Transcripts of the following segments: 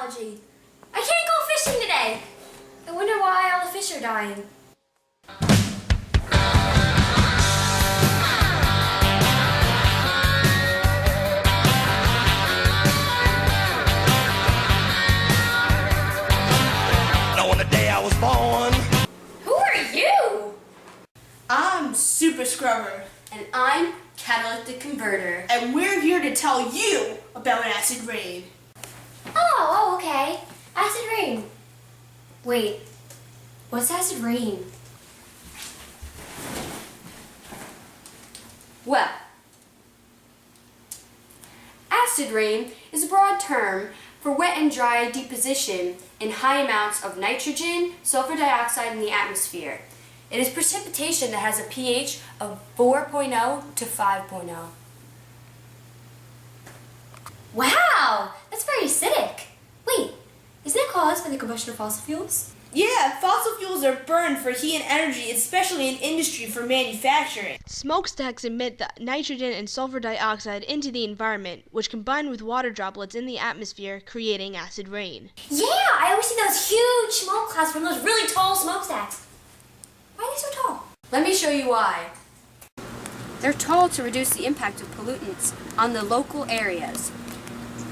allergy. I can't go fishing today. I wonder why all the fish are dying. On the day I was born. Who are you? I'm Super Scrubber, And I'm Catalytic Converter. and we're here to tell you about acid rain. Oh, okay. Acid rain. Wait, what's acid rain? Well, acid rain is a broad term for wet and dry deposition in high amounts of nitrogen, sulfur dioxide in the atmosphere. It is precipitation that has a pH of 4.0 to 5.0. Wow, that's very acidic. Wait, isn't it caused by the combustion of fossil fuels? Yeah, fossil fuels are burned for heat and energy, especially in industry for manufacturing. Smokestacks emit the nitrogen and sulfur dioxide into the environment, which combine with water droplets in the atmosphere, creating acid rain. Yeah, I always see those huge smoke clouds from those really tall smokestacks. Why are they so tall? Let me show you why. They're tall to reduce the impact of pollutants on the local areas.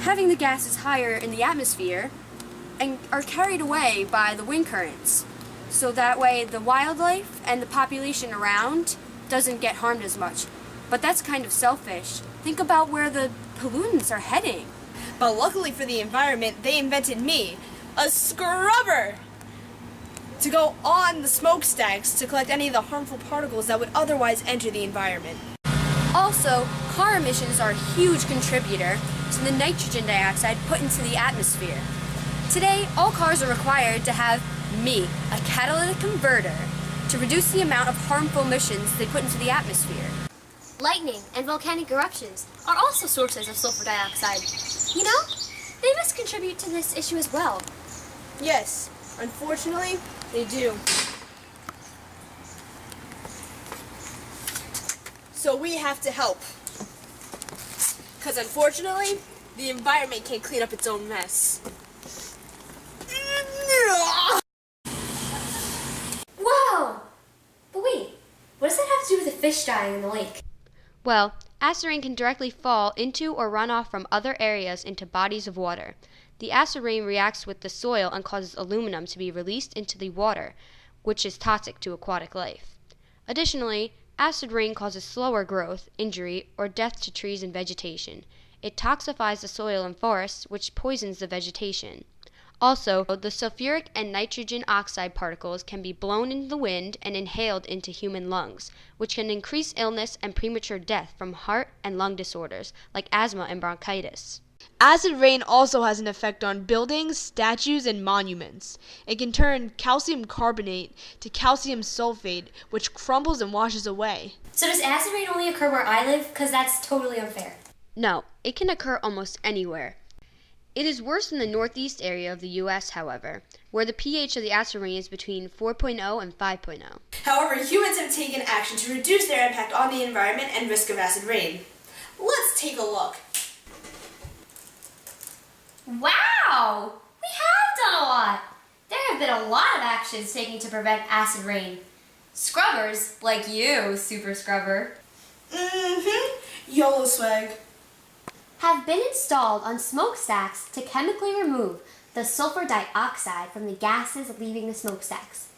Having the gases higher in the atmosphere and are carried away by the wind currents. So that way the wildlife and the population around doesn't get harmed as much. But that's kind of selfish. Think about where the pollutants are heading. But luckily for the environment, they invented me, a scrubber, to go on the smokestacks to collect any of the harmful particles that would otherwise enter the environment. Also, car emissions are a huge contributor to the nitrogen dioxide put into the atmosphere. Today, all cars are required to have me, a catalytic converter, to reduce the amount of harmful emissions they put into the atmosphere. Lightning and volcanic eruptions are also sources of sulfur dioxide. You know, they must contribute to this issue as well. Yes, unfortunately, they do. So we have to help. Because unfortunately, the environment can't clean up its own mess. Whoa! But wait, what does that have to do with the fish dying in the lake? Well, acid rain can directly fall into or run off from other areas into bodies of water. The acid rain reacts with the soil and causes aluminum to be released into the water, which is toxic to aquatic life. Additionally, acid rain causes slower growth, injury, or death to trees and vegetation. It toxifies the soil and forests, which poisons the vegetation. Also, the sulfuric and nitrogen oxide particles can be blown into the wind and inhaled into human lungs, which can increase illness and premature death from heart and lung disorders like asthma and bronchitis. Acid rain also has an effect on buildings, statues, and monuments. It can turn calcium carbonate to calcium sulfate, which crumbles and washes away. So does acid rain only occur where I live? Because that's totally unfair. No, it can occur almost anywhere. It is worse in the northeast area of the U.S., however, where the pH of the acid rain is between 4.0 and 5.0. However, humans have taken action to reduce their impact on the environment and risk of acid rain. Let's take a look. Wow! We have done a lot! There have been a lot of actions taken to prevent acid rain. Scrubbers, like you, Super Scrubber, YOLO swag. have been installed on smokestacks to chemically remove the sulfur dioxide from the gases leaving the smokestacks.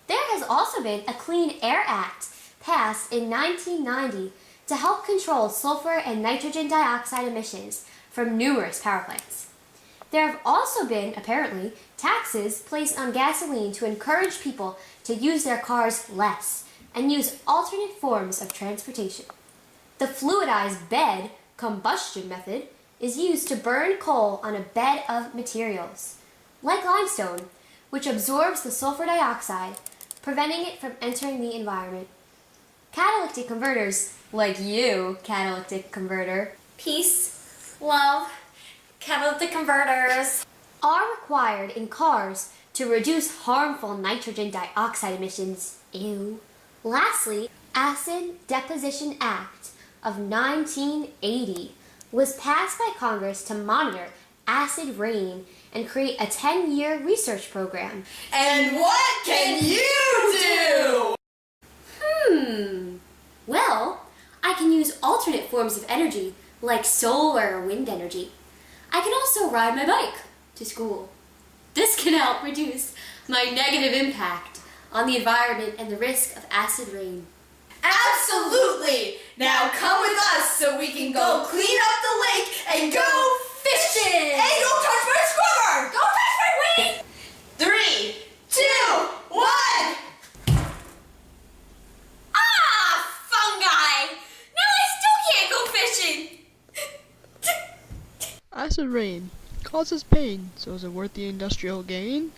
There has also been a Clean Air Act passed in 1990 to help control sulfur and nitrogen dioxide emissions from numerous power plants. There have also been, apparently, taxes placed on gasoline to encourage people to use their cars less and use alternate forms of transportation. The fluidized bed combustion method is used to burn coal on a bed of materials, like limestone, which absorbs the sulfur dioxide, preventing it from entering the environment. Catalytic converters, like you, catalytic converter, peace, love, catalytic converters, are required in cars to reduce harmful nitrogen dioxide emissions. Ew. Lastly, Acid Deposition Act of 1980 was passed by Congress to monitor acid rain and create a 10-year research program. And what can you do? Well, I can use alternate forms of energy like solar or wind energy. I can also ride my bike to school. This can help reduce my negative impact on the environment and the risk of acid rain. Absolutely! Now come with us so we can go clean up the lake and go fishing! Hey, don't touch my scrubber! Don't touch my wing! 3, 2, 1! Ah, fungi! Now I still can't go fishing! Acid rain causes pain, so is it worth the industrial gain?